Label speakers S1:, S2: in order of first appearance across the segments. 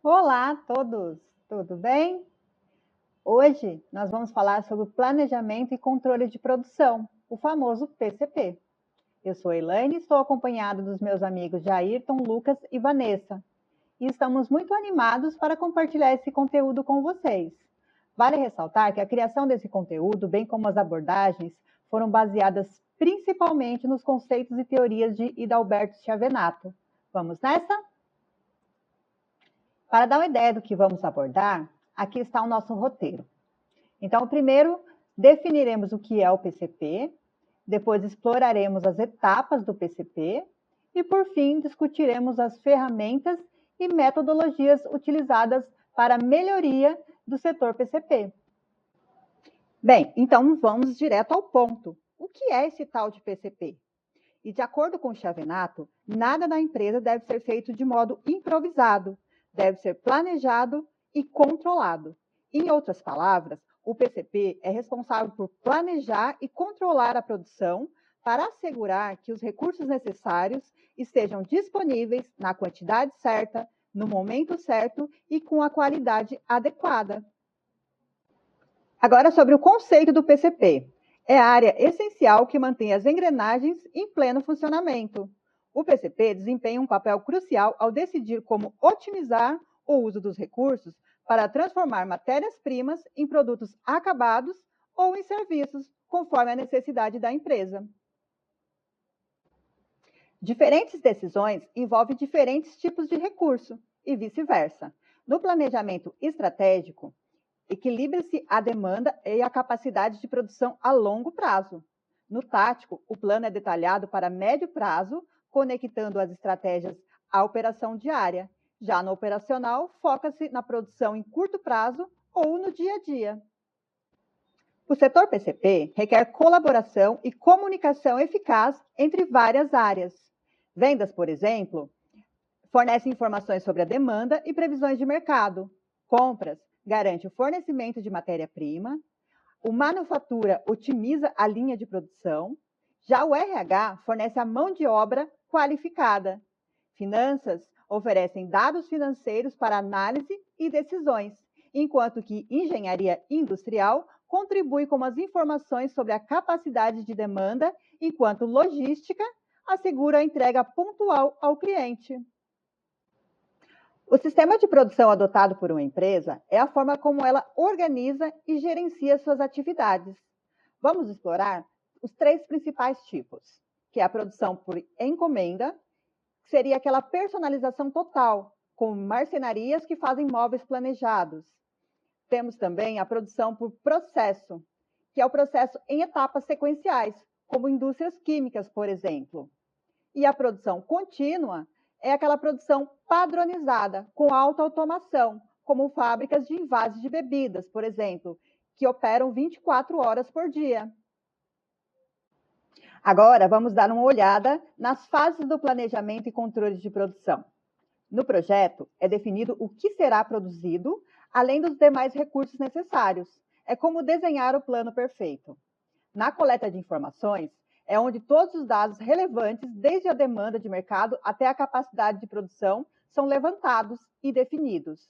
S1: Olá a todos, tudo bem? Hoje nós vamos falar sobre o planejamento e controle de produção, o famoso PCP. Eu sou Elaine e estou acompanhada dos meus amigos Jairton, Lucas e Vanessa. E estamos muito animados para compartilhar esse conteúdo com vocês. Vale ressaltar que a criação desse conteúdo, bem como as abordagens, foram baseadas principalmente nos conceitos e teorias de Hidalberto Chiavenato. Vamos nessa? Para dar uma ideia do que vamos abordar, aqui está o nosso roteiro. Então, primeiro, definiremos o que é o PCP, depois exploraremos as etapas do PCP e, por fim, discutiremos as ferramentas e metodologias utilizadas para a melhoria do setor PCP. Bem, então vamos direto ao ponto. O que é esse tal de PCP? E de acordo com o Chiavenato, nada na empresa deve ser feito de modo improvisado, deve ser planejado e controlado. Em outras palavras, o PCP é responsável por planejar e controlar a produção para assegurar que os recursos necessários estejam disponíveis na quantidade certa, no momento certo e com a qualidade adequada. Agora, sobre o conceito do PCP. É a área essencial que mantém as engrenagens em pleno funcionamento. O PCP desempenha um papel crucial ao decidir como otimizar o uso dos recursos para transformar matérias-primas em produtos acabados ou em serviços, conforme a necessidade da empresa. Diferentes decisões envolvem diferentes tipos de recurso e vice-versa. No planejamento estratégico, equilibra-se a demanda e a capacidade de produção a longo prazo. No tático, o plano é detalhado para médio prazo, conectando as estratégias à operação diária. Já no operacional, foca-se na produção em curto prazo ou no dia a dia. O setor PCP requer colaboração e comunicação eficaz entre várias áreas. Vendas, por exemplo, fornece informações sobre a demanda e previsões de mercado. Compras garante o fornecimento de matéria-prima. O manufatura otimiza a linha de produção. Já o RH fornece a mão de obra qualificada. Finanças oferecem dados financeiros para análise e decisões, enquanto que engenharia industrial contribui com as informações sobre a capacidade de demanda, enquanto logística assegura a entrega pontual ao cliente. O sistema de produção adotado por uma empresa é a forma como ela organiza e gerencia suas atividades. Vamos explorar os três principais tipos, que é a produção por encomenda, que seria aquela personalização total, com marcenarias que fazem móveis planejados. Temos também a produção por processo, que é o processo em etapas sequenciais, como indústrias químicas, por exemplo. E a produção contínua é aquela produção padronizada, com alta automação, como fábricas de envases de bebidas, por exemplo, que operam 24 horas por dia. Agora, vamos dar uma olhada nas fases do planejamento e controle de produção. No projeto, é definido o que será produzido, além dos demais recursos necessários. É como desenhar o plano perfeito. Na coleta de informações, é onde todos os dados relevantes, desde a demanda de mercado até a capacidade de produção, são levantados e definidos.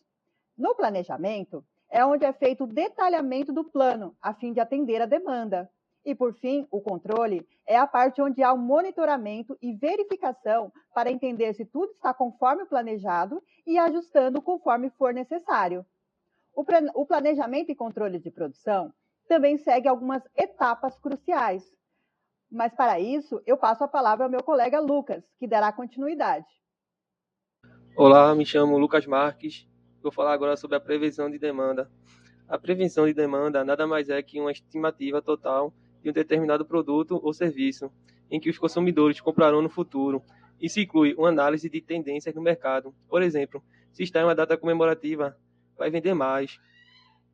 S1: No planejamento, é onde é feito o detalhamento do plano, a fim de atender a demanda. E, por fim, o controle é a parte onde há o monitoramento e verificação para entender se tudo está conforme o planejado e ajustando conforme for necessário. O planejamento e controle de produção também segue algumas etapas cruciais. Mas, para isso, eu passo a palavra ao meu colega Lucas, que dará continuidade.
S2: Olá, me chamo Lucas Marques. Vou falar agora sobre a previsão de demanda. A previsão de demanda nada mais é que uma estimativa total de um determinado produto ou serviço em que os consumidores comprarão no futuro. Isso inclui uma análise de tendências no mercado. Por exemplo, se está em uma data comemorativa, vai vender mais.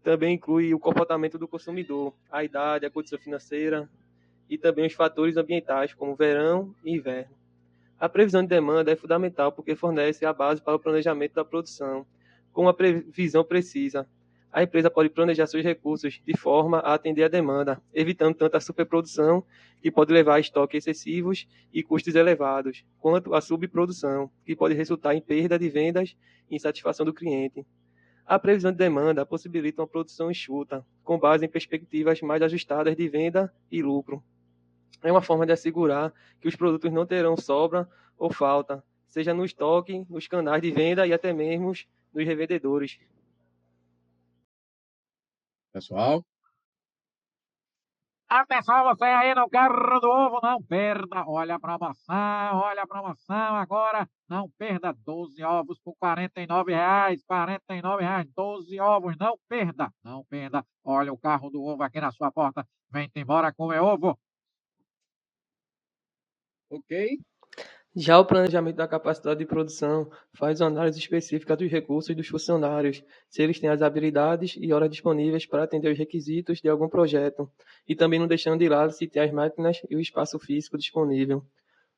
S2: Também inclui o comportamento do consumidor, a idade, a condição financeira e também os fatores ambientais, como verão e inverno. A previsão de demanda é fundamental porque fornece a base para o planejamento da produção, com uma previsão precisa. A empresa pode planejar seus recursos de forma a atender a demanda, evitando tanto a superprodução, que pode levar a estoques excessivos e custos elevados, quanto a subprodução, que pode resultar em perda de vendas e insatisfação do cliente. A previsão de demanda possibilita uma produção enxuta, com base em perspectivas mais ajustadas de venda e lucro. É uma forma de assegurar que os produtos não terão sobra ou falta, seja no estoque, nos canais de venda e até mesmo nos revendedores.
S3: Pessoal,
S4: Atenção, você aí no carro do ovo, não perda. Olha a promoção agora. Não perda 12 ovos por R$ 49. R$ 49, 12 ovos, não perda. Não perda. Olha o carro do ovo aqui na sua porta. Vem embora comer ovo.
S3: ok?
S2: Já o planejamento da capacidade de produção faz uma análise específica dos recursos dos funcionários, se eles têm as habilidades e horas disponíveis para atender os requisitos de algum projeto, e também não deixando de lado se tem as máquinas e o espaço físico disponível.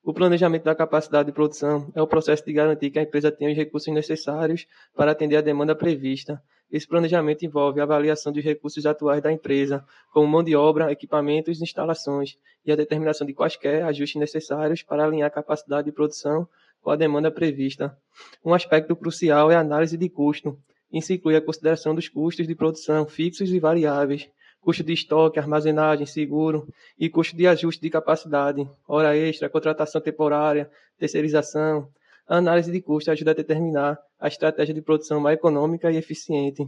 S2: O planejamento da capacidade de produção é o processo de garantir que a empresa tenha os recursos necessários para atender a demanda prevista. Esse planejamento envolve a avaliação dos recursos atuais da empresa, como mão de obra, equipamentos e instalações, e a determinação de quaisquer ajustes necessários para alinhar a capacidade de produção com a demanda prevista. Um aspecto crucial é a análise de custo. Isso inclui a consideração dos custos de produção fixos e variáveis, custo de estoque, armazenagem, seguro e custo de ajuste de capacidade, hora extra, contratação temporária, terceirização. A análise de custo ajuda a determinar a estratégia de produção mais econômica e eficiente.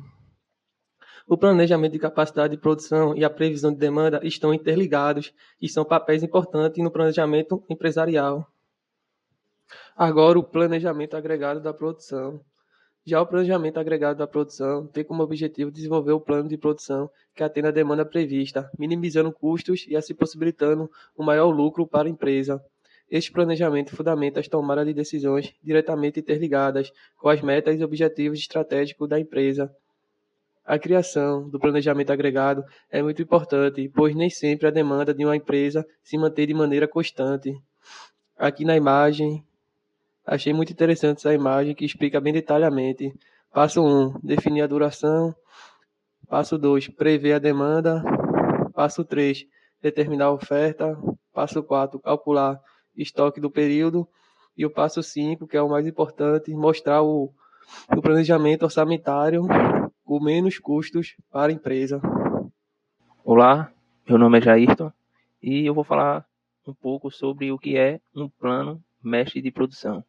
S2: O planejamento de capacidade de produção e a previsão de demanda estão interligados e são papéis importantes no planejamento empresarial. Agora, o planejamento agregado da produção. Já o planejamento agregado da produção tem como objetivo desenvolver o plano de produção que atenda à demanda prevista, minimizando custos e assim possibilitando um maior lucro para a empresa. Este planejamento fundamenta as tomadas de decisões diretamente interligadas com as metas e objetivos estratégicos da empresa. A criação do planejamento agregado é muito importante, pois nem sempre a demanda de uma empresa se mantém de maneira constante. Aqui na imagem, achei muito interessante essa imagem que explica bem detalhadamente. Passo 1, definir a duração. Passo 2, prever a demanda. Passo 3, determinar a oferta. Passo 4, calcular estoque do período. E o passo 5, que é o mais importante, mostrar o planejamento orçamentário com menos custos para a empresa.
S5: Olá, meu nome é Jairton e eu vou falar um pouco sobre o que é um plano mestre de produção.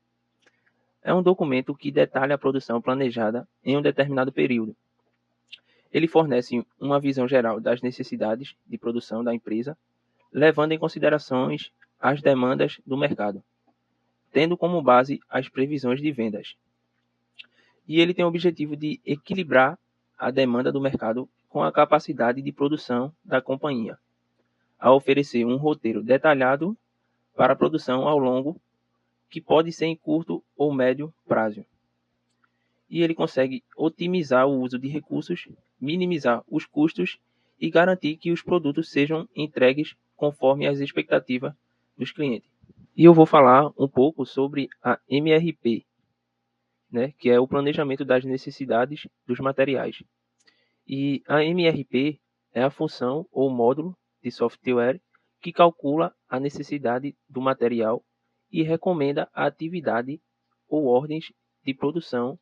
S5: É um documento que detalha a produção planejada em um determinado período. Ele fornece uma visão geral das necessidades de produção da empresa, levando em considerações as demandas do mercado, tendo como base as previsões de vendas. E ele tem o objetivo de equilibrar a demanda do mercado com a capacidade de produção da companhia, a oferecer um roteiro detalhado para a produção ao longo, que pode ser em curto ou médio prazo. E ele consegue otimizar o uso de recursos, minimizar os custos e garantir que os produtos sejam entregues conforme as expectativas dos clientes. E eu vou falar um pouco sobre a MRP, que é o planejamento das necessidades dos materiais. E a MRP é a função ou módulo de software que calcula a necessidade do material e recomenda a atividade ou ordens de produção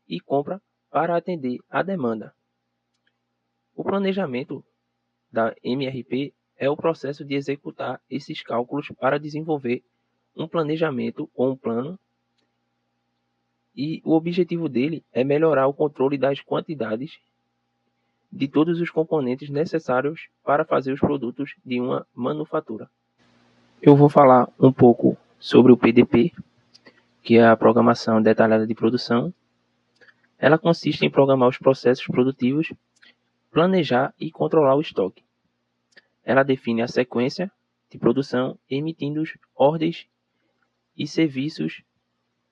S5: e compra para atender à demanda. O planejamento da MRP é o processo de executar esses cálculos para desenvolver um planejamento ou um plano, e o objetivo dele é melhorar o controle das quantidades de todos os componentes necessários para fazer os produtos de uma manufatura. Eu vou falar um pouco sobre o PDP, que é a Programação Detalhada de Produção. Ela consiste em programar os processos produtivos, planejar e controlar o estoque. Ela define a sequência de produção, emitindo ordens e serviços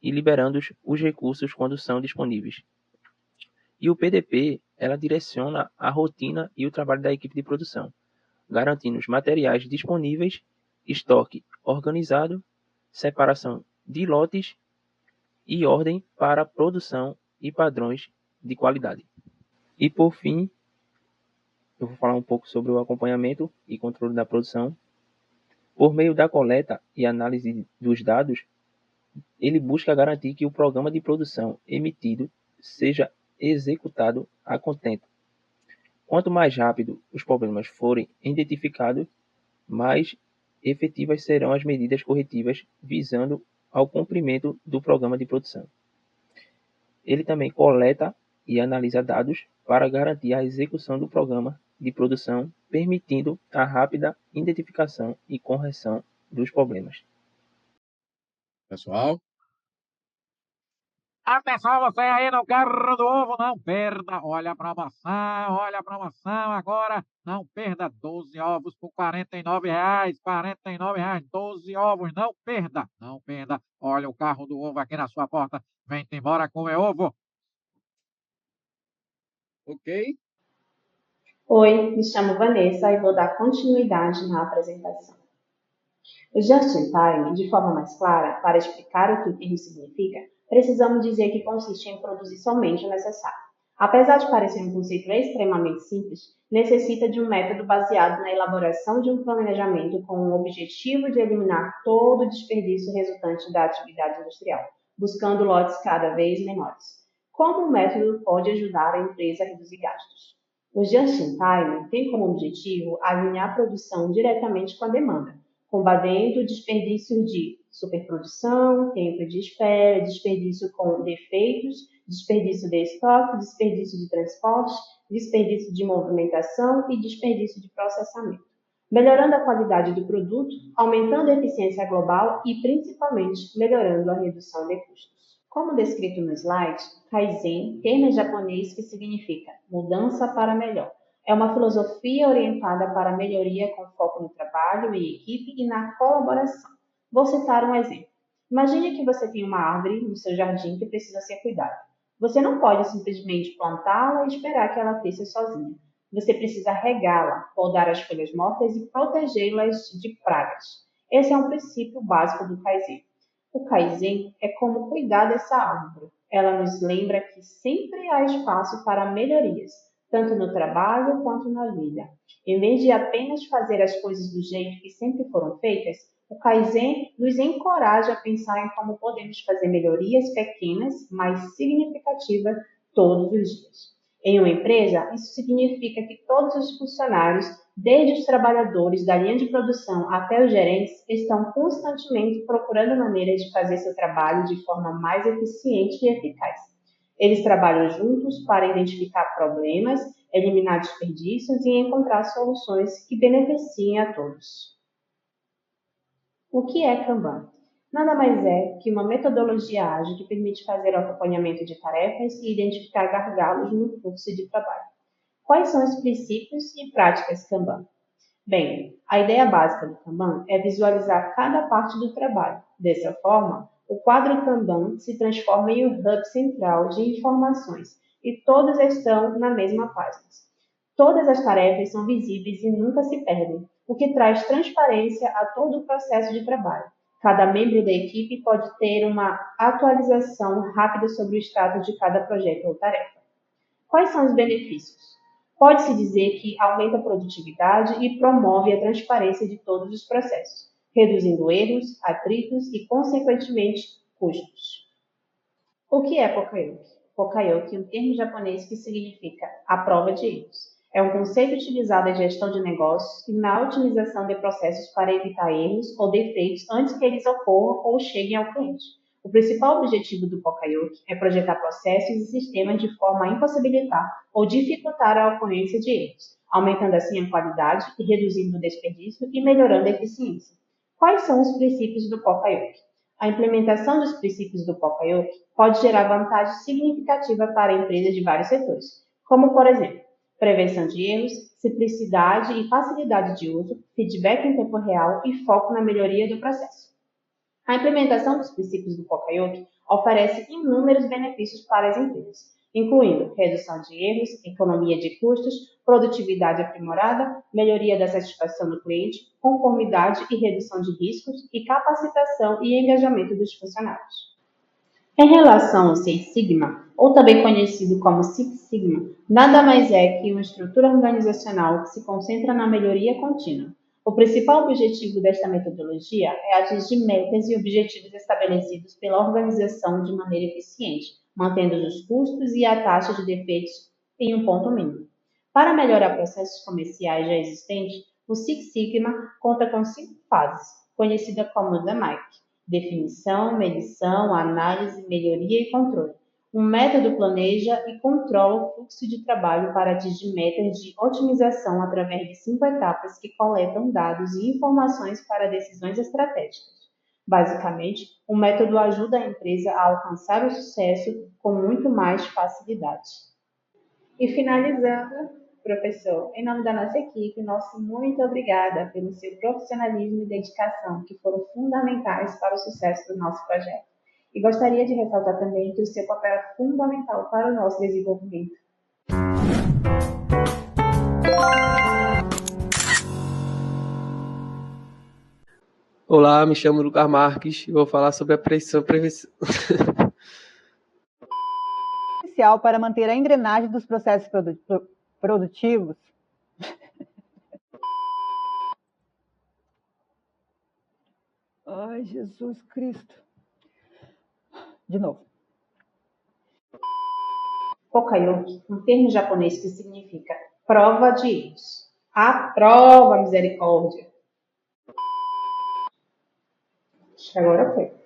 S5: e liberando os recursos quando são disponíveis. E o PDP, ela direciona a rotina e o trabalho da equipe de produção, garantindo os materiais disponíveis, estoque organizado, separação de lotes e ordem para produção e padrões de qualidade. E por fim, eu vou falar um pouco sobre o acompanhamento e controle da produção. Por meio da coleta e análise dos dados, ele busca garantir que o programa de produção emitido seja executado a contento. Quanto mais rápido os problemas forem identificados, mais efetivas serão as medidas corretivas visando ao cumprimento do programa de produção. Ele também coleta e analisa dados para garantir a execução do programa de produção, permitindo a rápida identificação e correção dos problemas.
S3: Pessoal,
S4: Atenção, você aí no carro do ovo, não perda. Olha a promoção agora. Não perda 12 ovos por R$ 49. R$ 49, 12 ovos, não perda. Não perda. Olha o carro do ovo aqui na sua porta. Vem embora comer ovo.
S3: ok?
S6: Oi, me chamo Vanessa e vou dar continuidade na apresentação. O just-in-time, de forma mais clara, para explicar o que o termo significa, precisamos dizer que consiste em produzir somente o necessário. Apesar de parecer um conceito extremamente simples, necessita de um método baseado na elaboração de um planejamento com o objetivo de eliminar todo o desperdício resultante da atividade industrial, buscando lotes cada vez menores. Como o método pode ajudar a empresa a reduzir gastos? O just-in-time tem como objetivo alinhar a produção diretamente com a demanda, combatendo o desperdício de superprodução, tempo de espera, desperdício com defeitos, desperdício de estoque, desperdício de transporte, desperdício de movimentação e desperdício de processamento, melhorando a qualidade do produto, aumentando a eficiência global e, principalmente, melhorando a redução de custos. Como descrito no slide, Kaizen, termo em japonês que significa mudança para melhor. É uma filosofia orientada para a melhoria com foco no trabalho em equipe e na colaboração. Vou citar um exemplo. Imagine que você tem uma árvore no seu jardim que precisa ser cuidada. Você não pode simplesmente plantá-la e esperar que ela cresça sozinha. Você precisa regá-la, podar as folhas mortas e protegê-las de pragas. Esse é um princípio básico do Kaizen. O Kaizen é como cuidar dessa árvore. Ela nos lembra que sempre há espaço para melhorias, tanto no trabalho quanto na vida. Em vez de apenas fazer as coisas do jeito que sempre foram feitas, o Kaizen nos encoraja a pensar em como podemos fazer melhorias pequenas, mas significativas, todos os dias. Em uma empresa, isso significa que todos os funcionários, desde os trabalhadores da linha de produção até os gerentes, estão constantemente procurando maneiras de fazer seu trabalho de forma mais eficiente e eficaz. Eles trabalham juntos para identificar problemas, eliminar desperdícios e encontrar soluções que beneficiem a todos. O que é Kanban? Nada mais é que uma metodologia ágil que permite fazer o acompanhamento de tarefas e identificar gargalos no fluxo de trabalho. Quais são os princípios e práticas Kanban? Bem, a ideia básica do Kanban é visualizar cada parte do trabalho. Dessa forma, o quadro Kanban se transforma em um hub central de informações e todas estão na mesma página. Todas as tarefas são visíveis e nunca se perdem, o que traz transparência a todo o processo de trabalho. Cada membro da equipe pode ter uma atualização rápida sobre o status de cada projeto ou tarefa. Quais são os benefícios? Pode-se dizer que aumenta a produtividade e promove a transparência de todos os processos, reduzindo erros, atritos e, consequentemente, custos. O que é Pokayoke? Pokayoke é um termo japonês que significa a prova de erros. É um conceito utilizado em gestão de negócios e na otimização de processos para evitar erros ou defeitos antes que eles ocorram ou cheguem ao cliente. O principal objetivo do Pokayoke é projetar processos e sistemas de forma a impossibilitar ou dificultar a ocorrência de erros, aumentando assim a qualidade e reduzindo o desperdício e melhorando a eficiência. Quais são os princípios do Pokayoke? A implementação dos princípios do Pokayoke pode gerar vantagem significativa para empresas de vários setores, como, por exemplo, prevenção de erros, simplicidade e facilidade de uso, feedback em tempo real e foco na melhoria do processo. A implementação dos princípios do Pokayoke oferece inúmeros benefícios para as empresas, incluindo redução de erros, economia de custos, produtividade aprimorada, melhoria da satisfação do cliente, conformidade e redução de riscos e capacitação e engajamento dos funcionários. Em relação ao Six Sigma, ou também conhecido como Six Sigma, nada mais é que uma estrutura organizacional que se concentra na melhoria contínua. O principal objetivo desta metodologia é atingir metas e objetivos estabelecidos pela organização de maneira eficiente, mantendo os custos e a taxa de defeitos em um ponto mínimo. Para melhorar processos comerciais já existentes, o Six Sigma conta com 5 fases, conhecida como The MAC: definição, medição, análise, melhoria e controle. Um método planeja e controla o fluxo de trabalho para atingir metas de otimização através de 5 etapas que coletam dados e informações para decisões estratégicas. Basicamente, o método ajuda a empresa a alcançar o sucesso com muito mais facilidade. E finalizando, professor, em nome da nossa equipe, nosso muito obrigada pelo seu profissionalismo e dedicação, que foram fundamentais para o sucesso do nosso projeto. E gostaria de ressaltar também que o seu papel é fundamental para o nosso desenvolvimento.
S2: Olá, me chamo Lucas Marques e vou falar sobre a prevenção.
S1: Essencial para manter a engrenagem dos processos produtivos. Ai, Jesus Cristo. De novo.
S6: Pokayoki, um termo japonês que significa prova de erros. Aprova, misericórdia. Acho que agora foi.